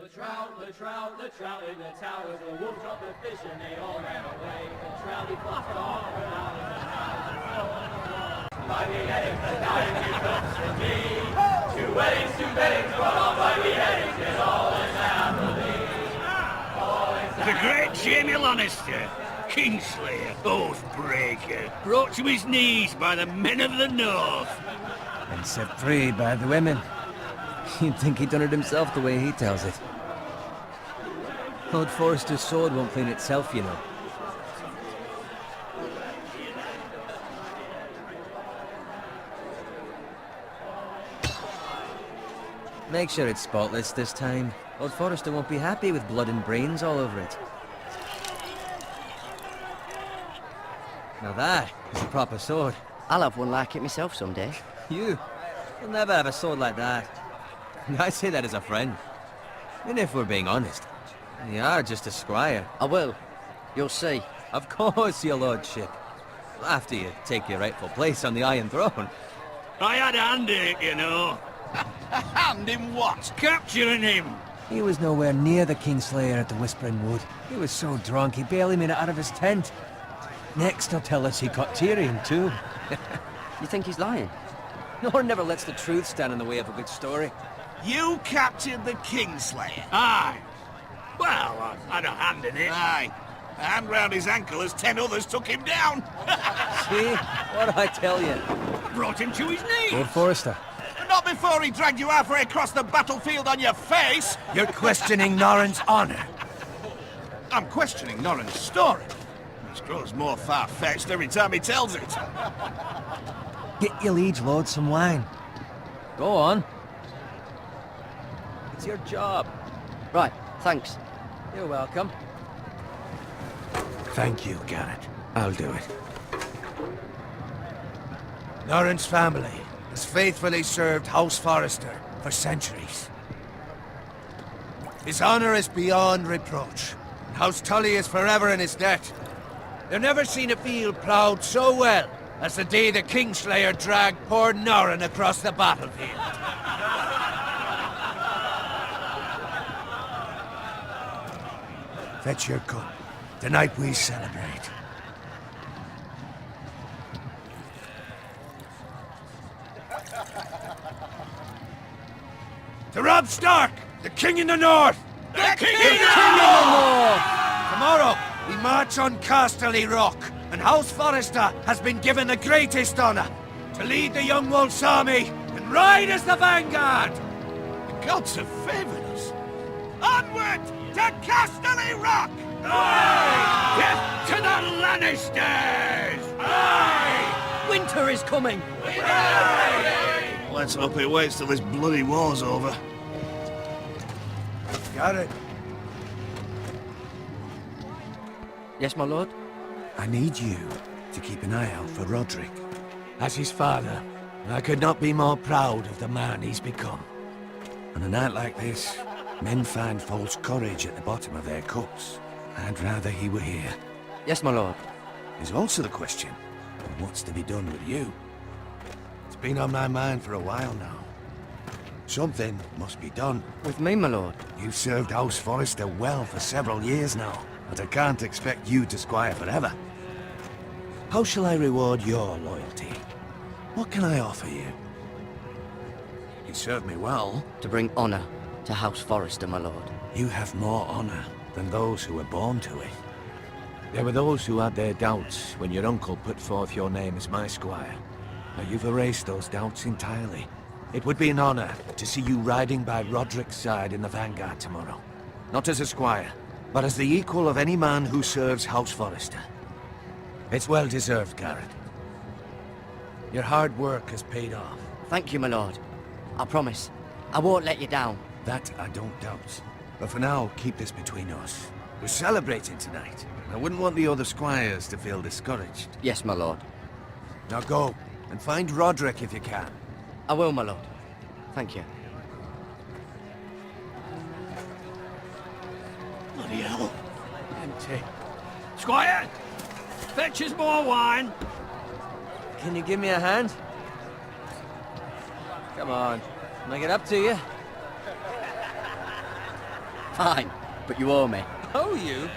The trout in the towers, the wolf dropped the fish and they all ran away. The trout he fluffed all around in the house. By beheadings, the dying becomes to me. Two weddings, brought on by beheadings, get all in happily. The great Jamie Lannister, Kingslayer, Oathbreaker, brought to his knees by the men of the North. And set free by the women. You'd think he'd done it himself the way he tells it. Lord Forrester's sword won't clean itself, you know. Make sure it's spotless this time. Lord Forrester won't be happy with blood and brains all over it. Now that is a proper sword. I'll have one like it myself someday. You'll never have a sword like that. I say that as a friend. And if we're being honest, you are just a squire. I will. You'll see. Of course, your lordship. After you take your rightful place on the Iron Throne. I had a hand in it, you know. A hand in what? Capturing him. He was nowhere near the Kingslayer at the Whispering Wood. He was so drunk he barely made it out of his tent. Next he'll tell us he caught Tyrion too. You think he's lying? Nor never lets the truth stand in the way of a good story. You captured the Kingslayer? Aye. Well, I had a hand in it. Aye. A hand round his ankle as 10 others took him down. See? What'd I tell you? I brought him to his knees. Lord Forrester. Not before he dragged you halfway across the battlefield on your face. You're questioning Norrin's honor. I'm questioning Norrin's story, which grows more far-fetched every time he tells it. Get your liege lord some wine. Go on. It's your job. Right, thanks. You're welcome. Thank you, Garrett. I'll do it. Norrin's family has faithfully served House Forrester for centuries. His honor is beyond reproach. House Tully is forever in his debt. They've never seen a field ploughed so well as the day the Kingslayer dragged poor Norrin across the battlefield. Fetch your cup. Tonight we celebrate. To Robb Stark, the King in the North! The King in the North! Tomorrow, we march on Casterly Rock, and House Forrester has been given the greatest honor to lead the Young Wolf's army and ride as the vanguard! The gods have favored us. Onward to Casterly Rock! Aye! Death to the Lannisters! Aye! Winter is coming! Let's hope it waits till this bloody war's over. Got it. Yes, my lord? I need you to keep an eye out for Roderick. As his father, I could not be more proud of the man he's become. On a night like this, men find false courage at the bottom of their cups. I'd rather he were here. Yes, my lord. There's also the question of what's to be done with you. It's been on my mind for a while now. Something must be done. With me, my lord? You've served House Forrester well for several years now, but I can't expect you to squire forever. How shall I reward your loyalty? What can I offer you? You served me well. To bring honor to House Forrester, my lord. You have more honor than those who were born to it. There were those who had their doubts when your uncle put forth your name as my squire. Now you've erased those doubts entirely. It would be an honor to see you riding by Roderick's side in the vanguard tomorrow. Not as a squire, but as the equal of any man who serves House Forrester. It's well deserved, Garrett. Your hard work has paid off. Thank you, my lord. I promise. I won't let you down. That I don't doubt. But for now, keep this between us. We're celebrating tonight. I wouldn't want the other squires to feel discouraged. Yes, my lord. Now go, and find Roderick if you can. I will, my lord. Thank you. Bloody hell. Empty. Squire! Fetch us more wine. Can you give me a hand? Come on. Make it up to you. Fine, but you owe me. Oh, you?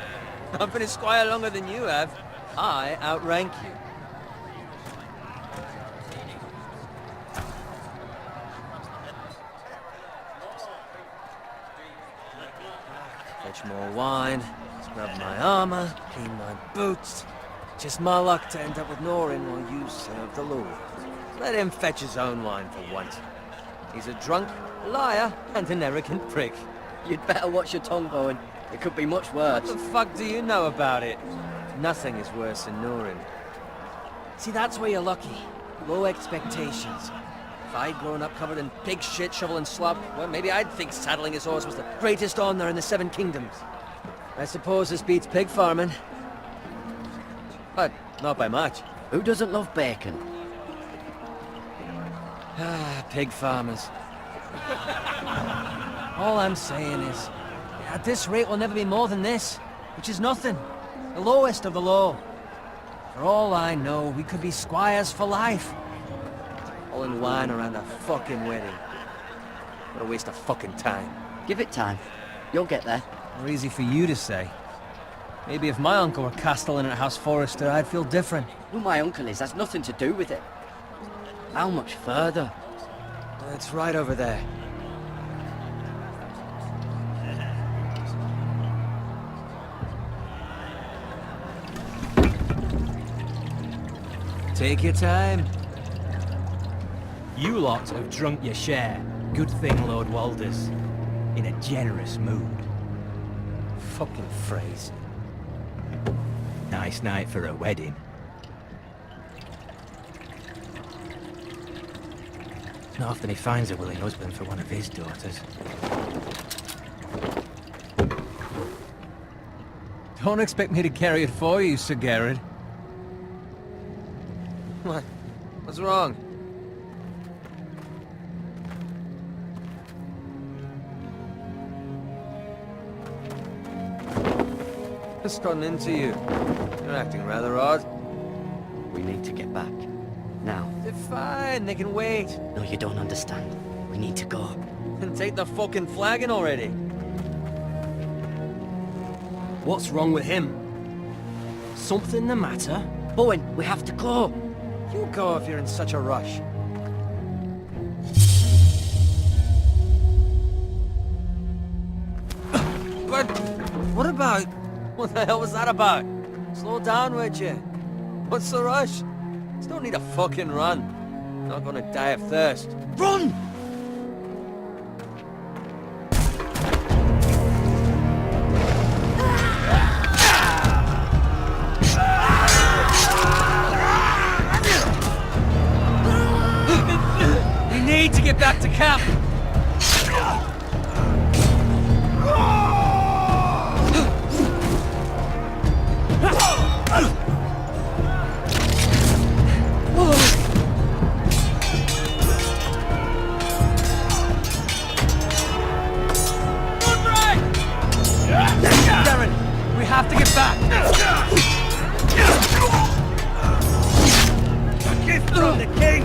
I've been a squire longer than you have. I outrank you. Fetch more wine, scrub my armor, clean my boots. Just my luck to end up with Norin while you serve the Lord. Let him fetch his own wine for once. He's a drunk, liar, and an arrogant prick. You'd better watch your tongue, Bowen. It could be much worse. What the fuck do you know about it? Nothing is worse than Norin. See, that's where you're lucky. Low expectations. If I'd grown up covered in pig shit, shovel and slop, well, maybe I'd think saddling his horse was the greatest honor in the Seven Kingdoms. I suppose this beats pig farming. But not by much. Who doesn't love bacon? Ah, pig farmers. All I'm saying is, at this rate we'll never be more than this, which is nothing. The lowest of the low. For all I know, we could be squires for life. All in wine around a fucking wedding. What a waste of fucking time. Give it time. You'll get there. More easy for you to say. Maybe if my uncle were castellan at House Forrester, I'd feel different. Who my uncle is has nothing to do with it. How much further? It's right over there. Take your time. You lot have drunk your share. Good thing Lord Walder's in a generous mood. Fucking phrase. Nice night for a wedding. Not often he finds a willing husband for one of his daughters. Don't expect me to carry it for you, Sir Garrett. What? What's wrong? Just gotten into you. You're acting rather odd. We need to get back. Now. They're fine, they can wait. No, you don't understand. We need to go. Then take the fucking flagon already. What's wrong with him? Something the matter? Bowen, we have to go. You go if you're in such a rush. But what about? What the hell was that about? Slow down, would you? What's the rush? Just don't need a fucking run. Not gonna die of thirst. Run! We need to get back to camp. Darren, we have to get back. A gift from the king!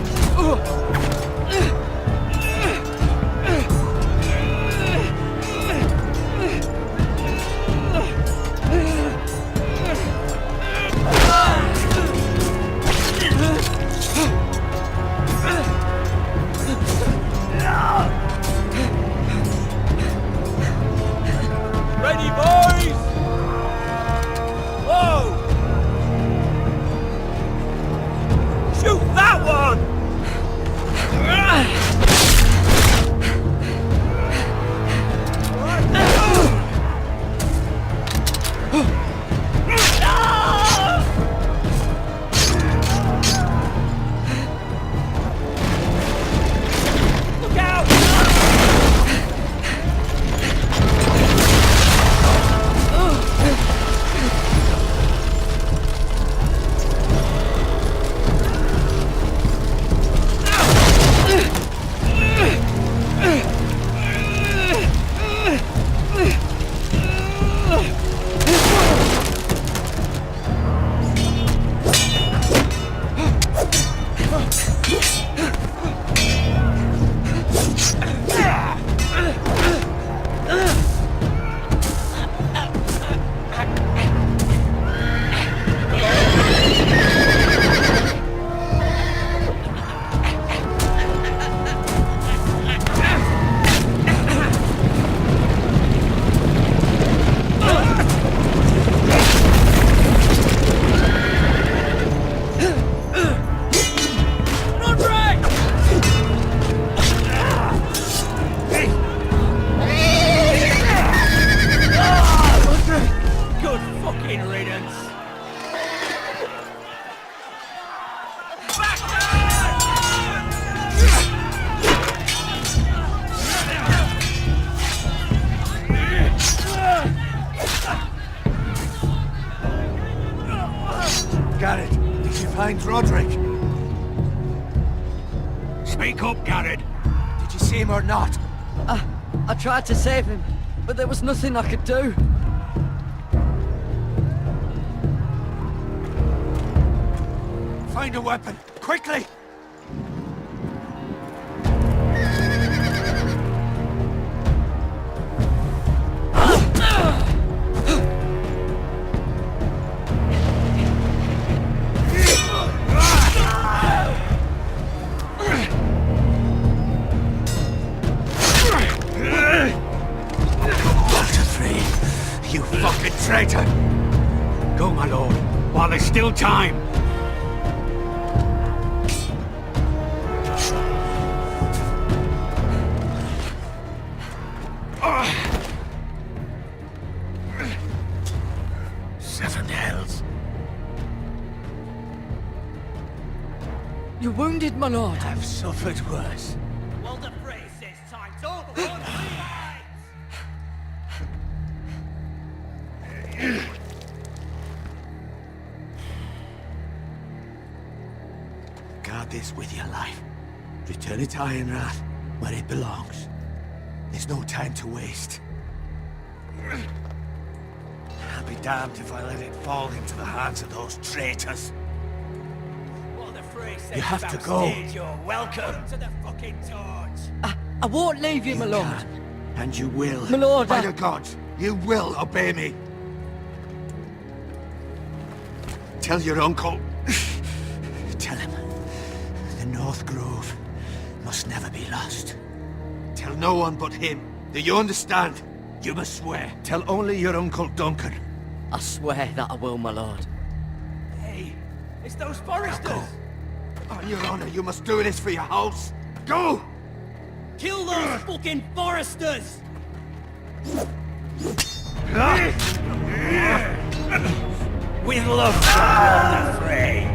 Garrett, did you find Roderick? Speak up, Garrett. Did you see him or not? I tried to save him, but there was nothing I could do. Find a weapon, quickly! You fucking traitor! Go, my lord, while there's still time. Seven hells. You're wounded, my lord. I've suffered worse. Walder Frey says time's over on three lines! Guard this with your life. Return it to Ironrath, where it belongs. There's no time to waste. I'll be damned if I let it fall into the hands of those traitors. Walder Frey says You have to backstage, go. You're welcome to the fucking torch! I won't leave you, my lord. Can, and you will. My lord, By the gods, you will obey me. Tell your uncle. Tell him. The North Grove must never be lost. Tell no one but him. Do you understand? You must swear. Tell only your Uncle Duncan. I swear that I will, my lord. Hey, it's those foresters! Go. On your honor, you must do this for your house. Go! Kill those fucking foresters! With love, Walder Frey.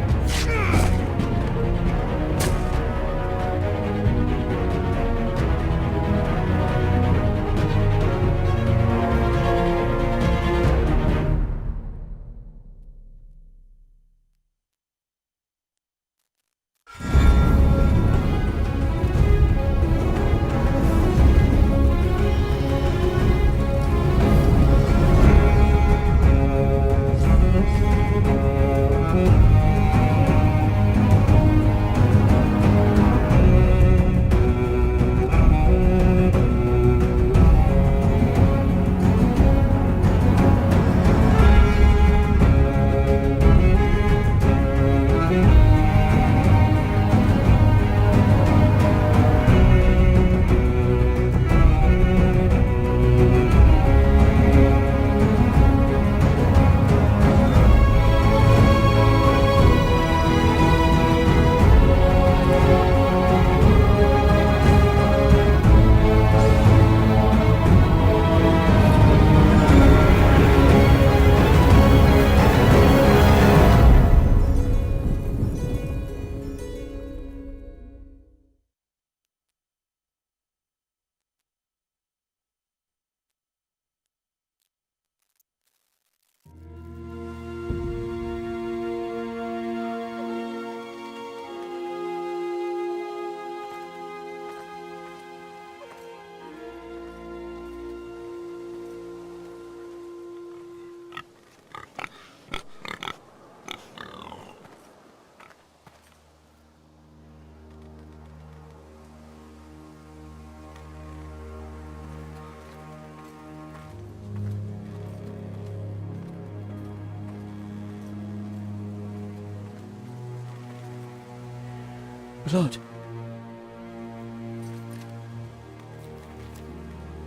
Blood.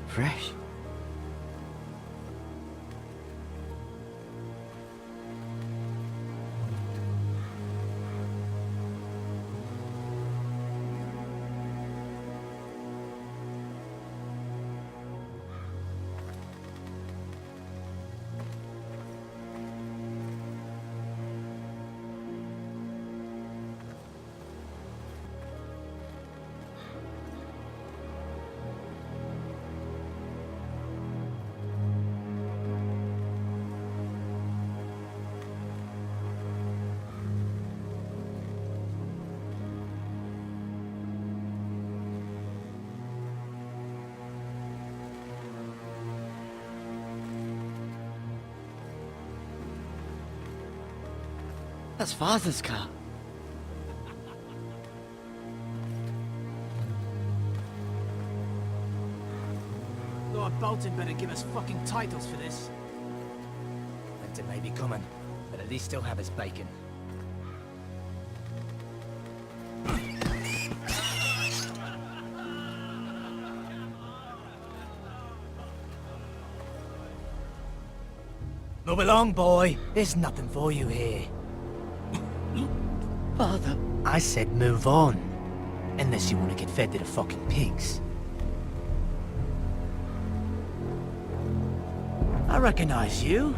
Fresh. That's Father's car. Lord Bolton better give us fucking titles for this. Winter may be coming, but at least he'll have his bacon. Move along, boy. There's nothing for you here. Father. I said move on. Unless you want to get fed to the fucking pigs. I recognize you.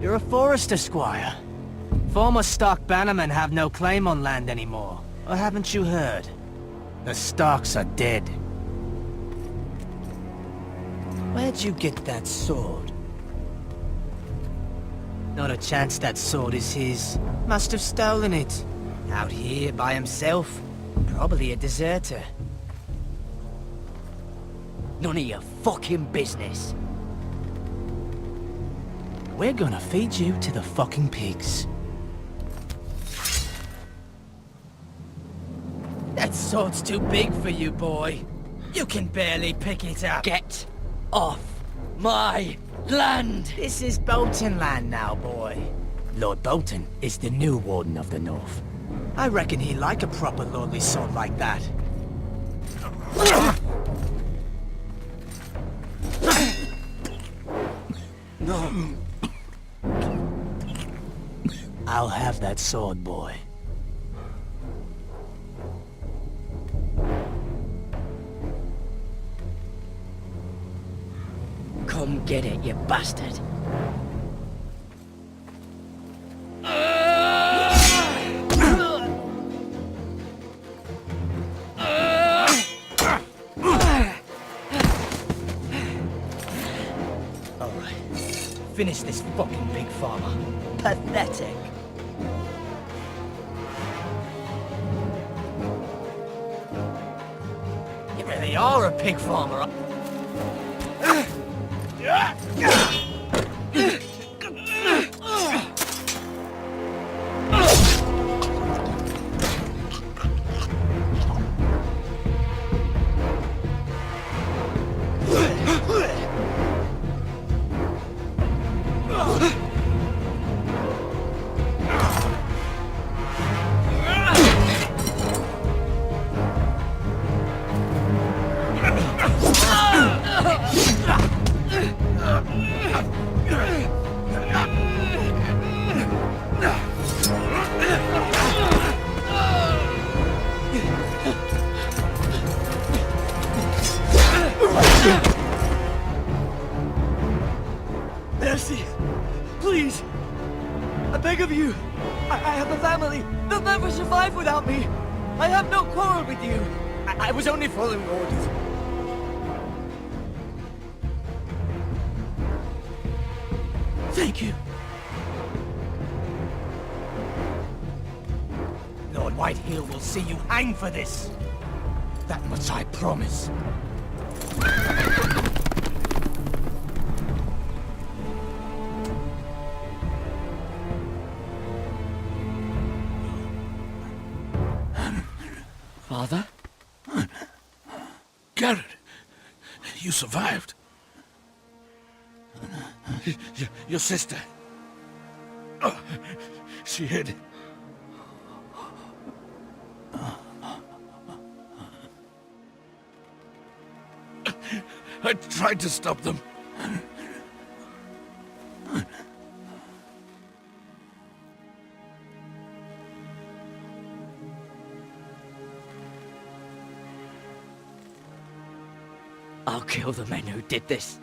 You're a Forester Squire. Former Stark bannermen have no claim on land anymore. Or haven't you heard? The Starks are dead. Where'd you get that sword? Not a chance that sword is his. Must have stolen it. Out here by himself. Probably a deserter. None of your fucking business. We're gonna feed you to the fucking pigs. That sword's too big for you, boy. You can barely pick it up. Get off my land! This is Bolton land now, boy. Lord Bolton is the new Warden of the North. I reckon he'd like a proper lordly sword like that. No. I'll have that sword, boy. Come get it, you bastard. Alright. Finish this fucking pig farmer. Pathetic. You really are a pig farmer. Mercy! Please! I beg of you! I have a family! They'll never survive without me! I have no quarrel with you! I was only following orders. Thank you. Lord Whitehill will see you hang for this. That much I promise. Father? Garrett, you survived. Your sister. Oh, she hid. I tried to stop them. I'll kill the men who did this.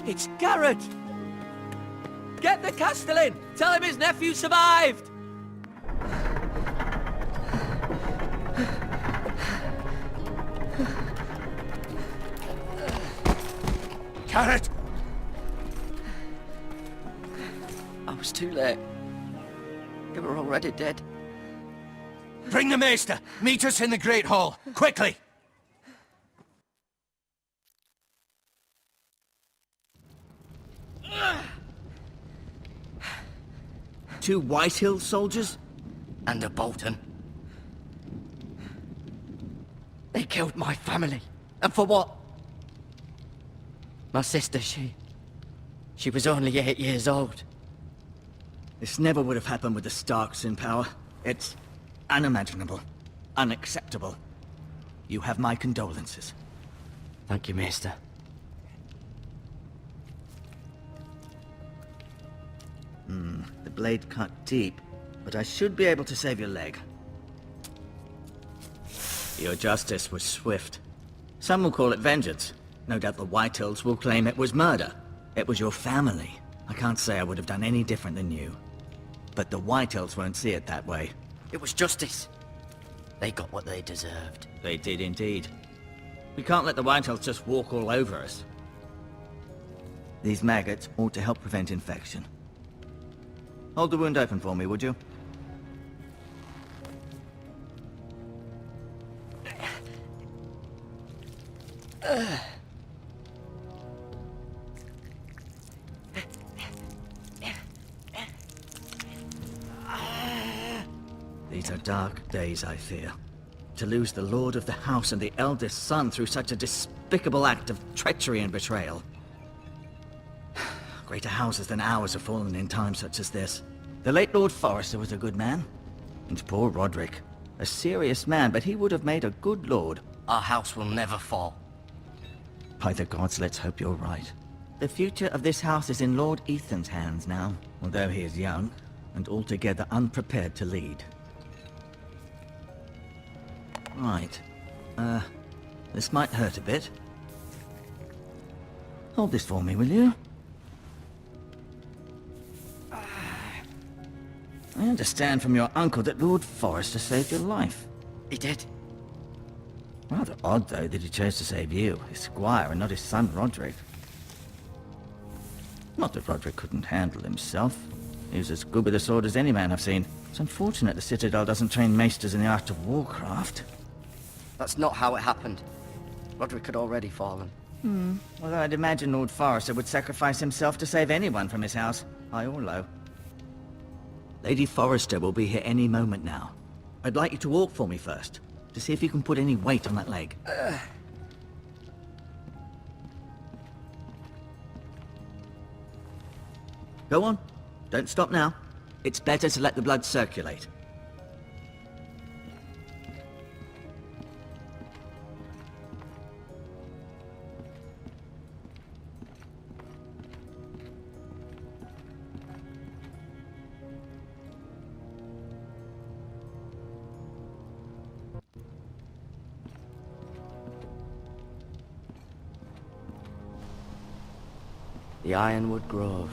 It's Garrett! Get the Castellan! Tell him his nephew survived! Carrot! I was too late. They were already dead. Bring the maester! Meet us in the Great Hall! Quickly! Two Whitehill soldiers? And a Bolton. They killed my family. And for what? My sister, she was only 8 years old. This never would have happened with the Starks in power. It's unimaginable. Unacceptable. You have my condolences. Thank you, Maester. The blade cut deep, but I should be able to save your leg. Your justice was swift. Some will call it vengeance. No doubt the Whitehills will claim it was murder. It was your family. I can't say I would have done any different than you. But the Whitehills won't see it that way. It was justice. They got what they deserved. They did indeed. We can't let the Whitehills just walk all over us. These maggots ought to help prevent infection. Hold the wound open for me, would you? These are dark days, I fear. To lose the lord of the house and the eldest son through such a despicable act of treachery and betrayal. Greater houses than ours have fallen in times such as this. The late Lord Forrester was a good man. And poor Roderick. A serious man, but he would have made a good lord. Our house will never fall. By the gods, let's hope you're right. The future of this house is in Lord Ethan's hands now, although he is young and altogether unprepared to lead. Right. This might hurt a bit. Hold this for me, will you? I understand from your uncle that Lord Forrester saved your life. He did. Rather odd, though, that he chose to save you, his squire, and not his son Roderick. Not that Roderick couldn't handle himself. He was as good with a sword as any man I've seen. It's unfortunate the Citadel doesn't train maesters in the art of warcraft. That's not how it happened. Roderick had already fallen. Well, I'd imagine Lord Forrester would sacrifice himself to save anyone from his house, high or low. Lady Forrester will be here any moment now. I'd like you to walk for me first, to see if you can put any weight on that leg. Go on. Don't stop now. It's better to let the blood circulate. The Ironwood Grove.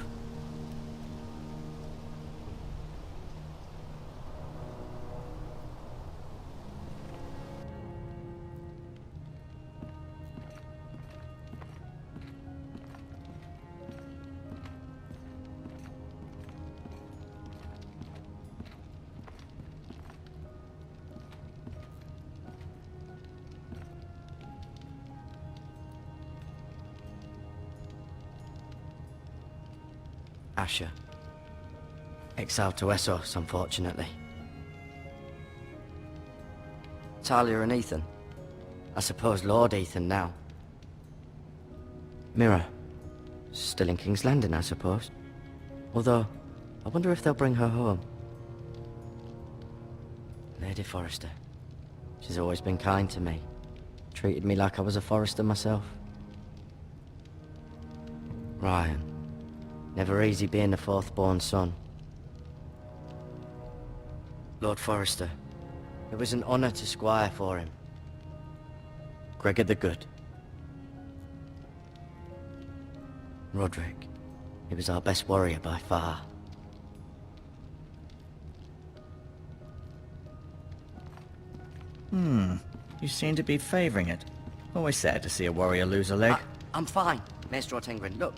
Asher. Exiled to Essos, unfortunately. Talia and Ethan. I suppose Lord Ethan now. Mira. Still in King's Landing, I suppose. Although, I wonder if they'll bring her home. Lady Forrester. She's always been kind to me. Treated me like I was a Forrester myself. Ryan. Never easy being the fourth-born son. Lord Forrester. It was an honor to squire for him. Gregor the Good. Roderick. He was our best warrior by far. You seem to be favoring it. Always sad to see a warrior lose a leg. I'm fine. Maestro Tengrin, look.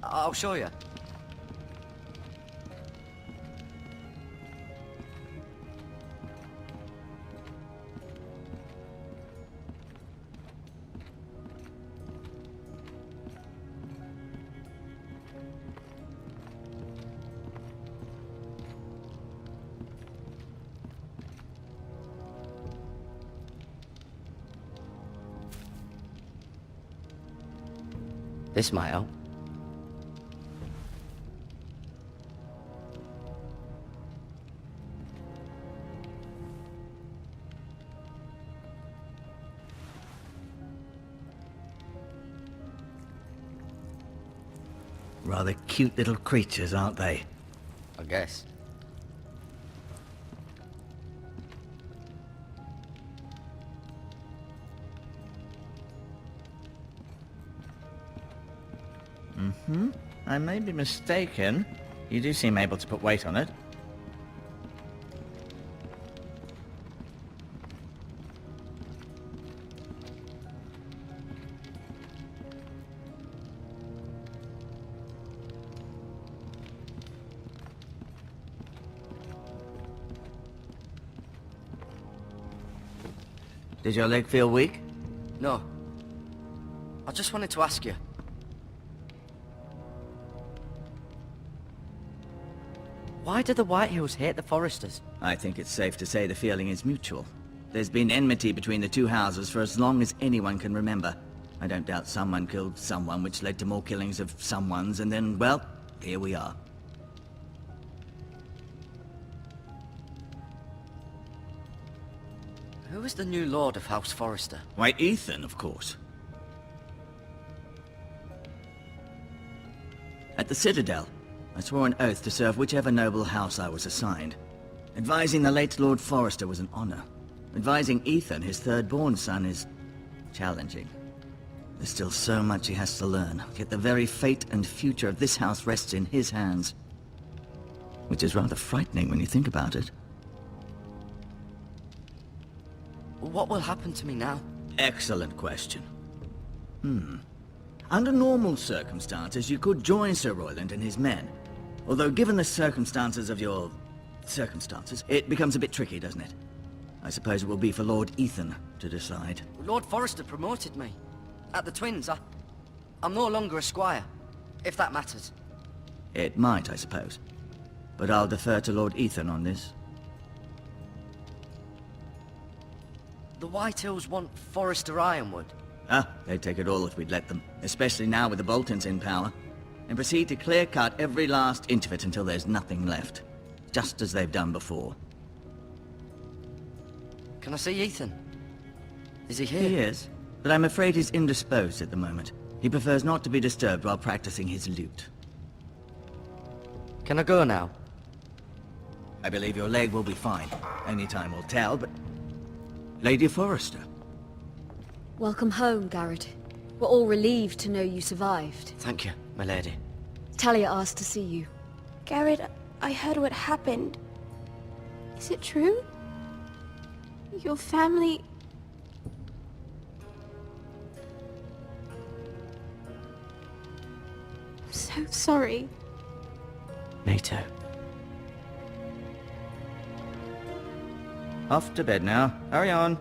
I'll show you. This might help. Rather cute little creatures, aren't they? I guess. I may be mistaken. You do seem able to put weight on it. Does your leg feel weak? No. I just wanted to ask you. Why do the Whitehills hate the Foresters? I think it's safe to say the feeling is mutual. There's been enmity between the two houses for as long as anyone can remember. I don't doubt someone killed someone, which led to more killings of someones, and then, well, here we are. Who is the new Lord of House Forrester? Why, Ethan, of course. At the Citadel, I swore an oath to serve whichever noble house I was assigned. Advising the late Lord Forrester was an honor. Advising Ethan, his third-born son, is challenging. There's still so much he has to learn, yet the very fate and future of this house rests in his hands. Which is rather frightening when you think about it. What will happen to me now? Excellent question. Under normal circumstances, you could join Sir Royland and his men. Although given the circumstances of your... circumstances, it becomes a bit tricky, doesn't it? I suppose it will be for Lord Ethan to decide. Lord Forrester promoted me. At the Twins, I'm no longer a squire, if that matters. It might, I suppose. But I'll defer to Lord Ethan on this. The Whitehills want Forrester Ironwood. They'd take it all if we'd let them. Especially now with the Boltons in power. And proceed to clear-cut every last inch of it until there's nothing left. Just as they've done before. Can I see Ethan? Is he here? He is, but I'm afraid he's indisposed at the moment. He prefers not to be disturbed while practicing his lute. Can I go now? I believe your leg will be fine. Only time will tell, but... Lady Forrester. Welcome home, Garrett. We're all relieved to know you survived. Thank you, my lady. Talia asked to see you. Garrett, I heard what happened. Is it true? Your family... I'm so sorry. Me too. Off to bed now. Hurry on.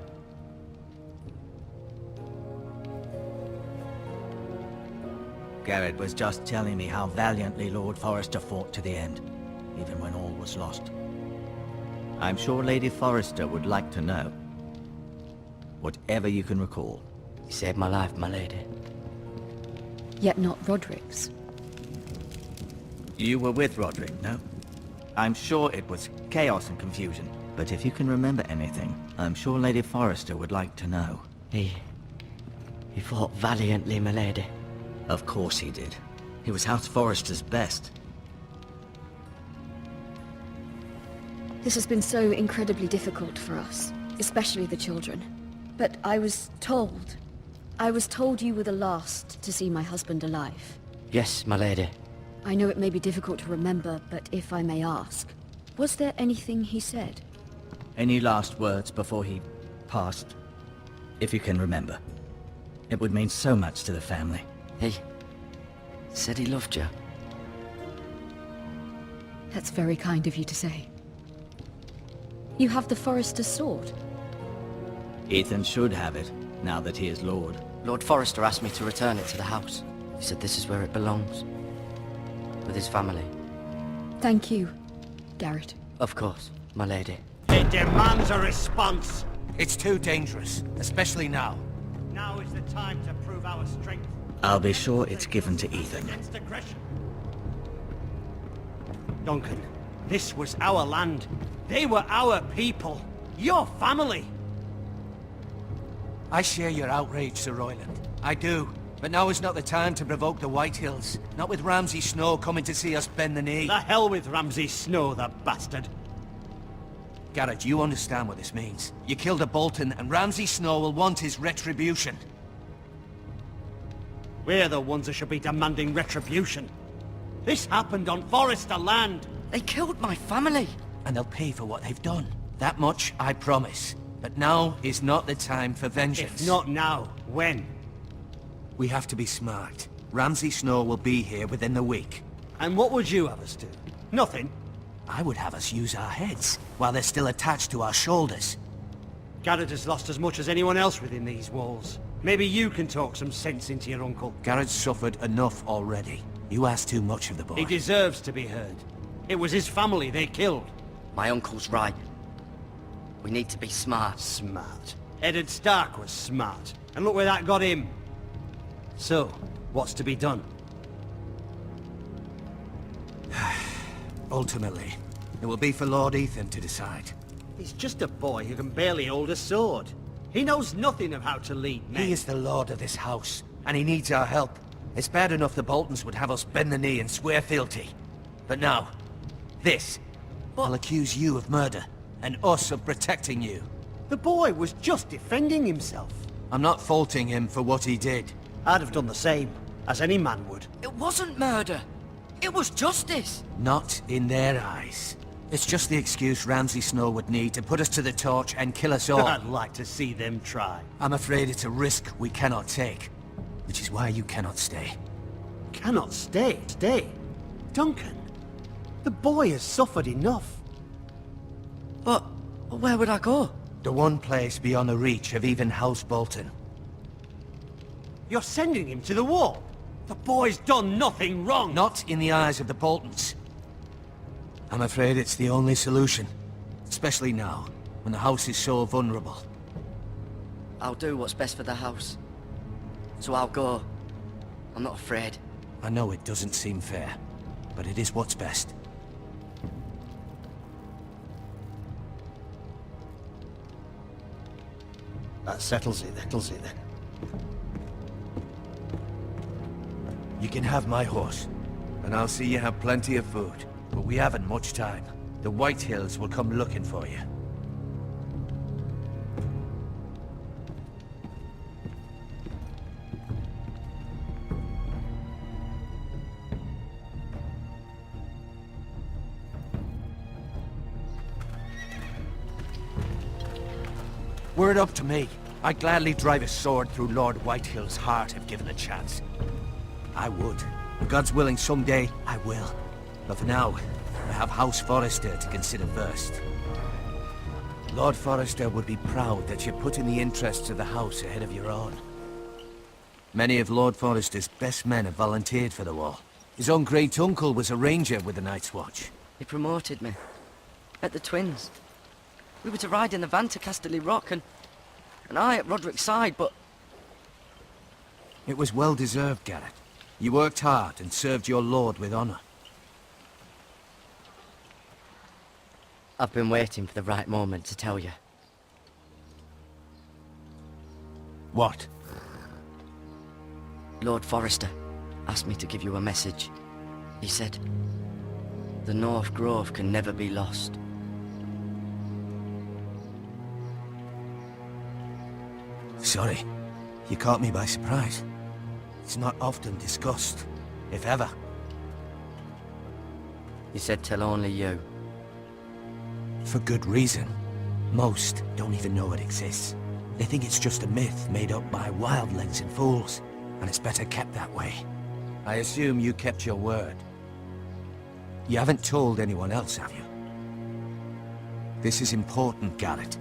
Garrett was just telling me how valiantly Lord Forrester fought to the end, even when all was lost. I'm sure Lady Forrester would like to know. Whatever you can recall. You saved my life, my lady. Yet not Roderick's. You were with Roderick, no? I'm sure it was chaos and confusion. But if you can remember anything, I'm sure Lady Forrester would like to know. He fought valiantly, my lady. Of course he did. He was House Forrester's best. This has been so incredibly difficult for us, especially the children. But I was told you were the last to see my husband alive. Yes, my lady. I know it may be difficult to remember, but if I may ask, was there anything he said? Any last words before he passed? If you can remember. It would mean so much to the family. Said he loved you. That's very kind of you to say. You have the Forester's sword. Ethan should have it, now that he is Lord. Lord Forrester asked me to return it to the house. He said this is where it belongs. With his family. Thank you, Garrett. Of course, my lady. It demands a response. It's too dangerous, especially now. Now is the time to prove our strength. I'll be sure it's given to Ethan. Against aggression. Duncan, this was our land. They were our people. Your family. I share your outrage, Sir Royland. I do. But now is not the time to provoke the Whitehills. Not with Ramsay Snow coming to see us bend the knee. The hell with Ramsay Snow, the bastard. Garrett, you understand what this means. You killed a Bolton, and Ramsay Snow will want his retribution. We're the ones that should be demanding retribution. This happened on Forester land. They killed my family. And they'll pay for what they've done. That much, I promise. But now is not the time for vengeance. If not now, when? We have to be smart. Ramsay Snow will be here within the week. And what would you have us do? Nothing. I would have us use our heads, while they're still attached to our shoulders. Garrett has lost as much as anyone else within these walls. Maybe you can talk some sense into your uncle. Garrett's suffered enough already. You ask too much of the boy. He deserves to be heard. It was his family they killed. My uncle's right. We need to be smart. Smart. Eddard Stark was smart. And look where that got him. So, what's to be done? Ultimately, it will be for Lord Ethan to decide. He's just a boy who can barely hold a sword. He knows nothing of how to lead men. He is the lord of this house, and he needs our help. It's bad enough the Boltons would have us bend the knee and swear fealty. But now, this. I'll accuse you of murder, and us of protecting you. The boy was just defending himself. I'm not faulting him for what he did. I'd have done the same, as any man would. It wasn't murder. It was justice. Not in their eyes. It's just the excuse Ramsay Snow would need to put us to the torch and kill us all. I'd like to see them try. I'm afraid it's a risk we cannot take, which is why you cannot stay. Cannot stay? Stay? Duncan, the boy has suffered enough. But where would I go? The one place beyond the reach of even House Bolton. You're sending him to the wall? The boy's done nothing wrong! Not in the eyes of the Boltons. I'm afraid it's the only solution. Especially now, when the house is so vulnerable. I'll do what's best for the house. So I'll go. I'm not afraid. I know it doesn't seem fair, but it is what's best. That settles it then. You can have my horse, and I'll see you have plenty of food. But we haven't much time. The Whitehills will come looking for you. Were it up to me, I'd gladly drive a sword through Lord Whitehill's heart if given a chance. I would. And God's willing, someday I will. But for now, I have House Forrester to consider first. Lord Forrester would be proud that you're putting the interests of the house ahead of your own. Many of Lord Forrester's best men have volunteered for the war. His own great-uncle was a ranger with the Night's Watch. He promoted me. At the Twins. We were to ride in the van to Casterly Rock, and I at Roderick's side, but... It was well-deserved, Garrett. You worked hard and served your lord with honor. I've been waiting for the right moment to tell you. What? Lord Forrester asked me to give you a message. He said, the North Grove can never be lost. Sorry. You caught me by surprise. It's not often discussed, if ever. He said tell only you. For good reason. Most don't even know it exists. They think it's just a myth made up by wildlings and fools, and it's better kept that way. I assume you kept your word. You haven't told anyone else, have you? This is important, Garrett.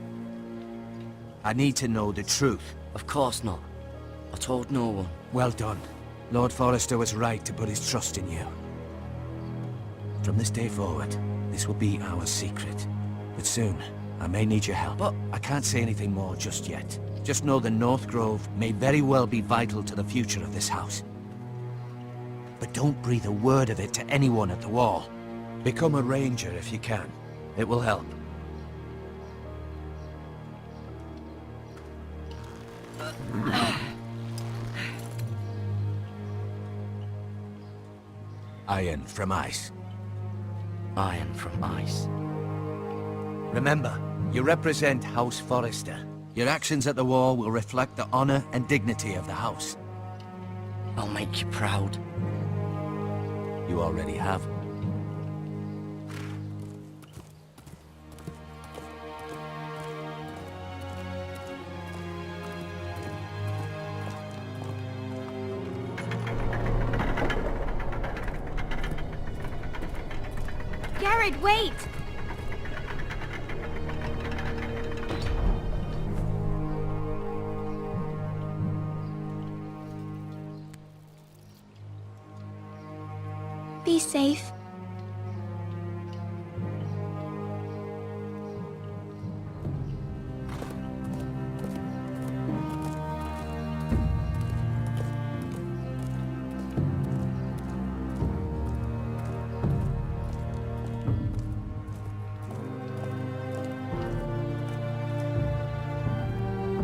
I need to know the truth. Of course not. I told no one. Well done. Lord Forrester was right to put his trust in you. From this day forward, this will be our secret. But soon, I may need your help. But I can't say anything more just yet. Just know the North Grove may very well be vital to the future of this house. But don't breathe a word of it to anyone at the wall. Become a ranger if you can. It will help. Iron from ice. Iron from ice. Remember, you represent House Forrester. Your actions at the wall will reflect the honor and dignity of the house. I'll make you proud. You already have. Garrett, wait! Be safe.